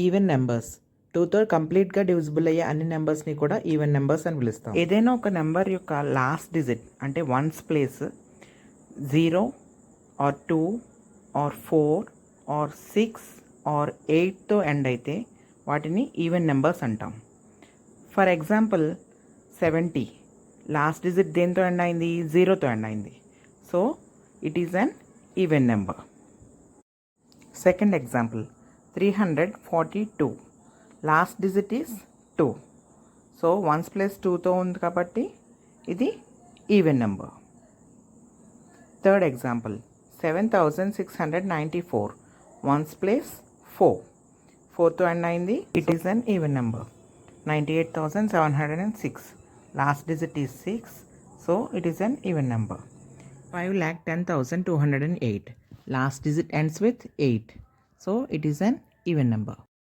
Even numbers 2తో కంప్లీట్గా divisible అయ్యే అన్ని నెంబర్స్ని కూడా ఈవెన్ నెంబర్స్ అని పిలుస్తాం. ఏదైనా ఒక నెంబర్ యొక్క లాస్ట్ డిజిట్ అంటే ones place 0 or 2 or 4 or 6 or 8తో ఎండ్ అయితే వాటిని ఈవెన్ నెంబర్స్ అంటాం. ఫర్ ఎగ్జాంపుల్ 70 లాస్ట్ డిజిట్ దేంతో ఎండ్ అయింది? 0తో ఎండ్ అయింది. So it is an even number. Second example 342 last digit is 2. So ones place 2తో ఉంది కాబట్టి ఇది even number. Third example 7694 ones place 4తో ఎండ్ అయింది. It is an even number. 98,706 last digit is 6. So it is an even number. 5,10,208 last digit ends with 8. So it is an even number.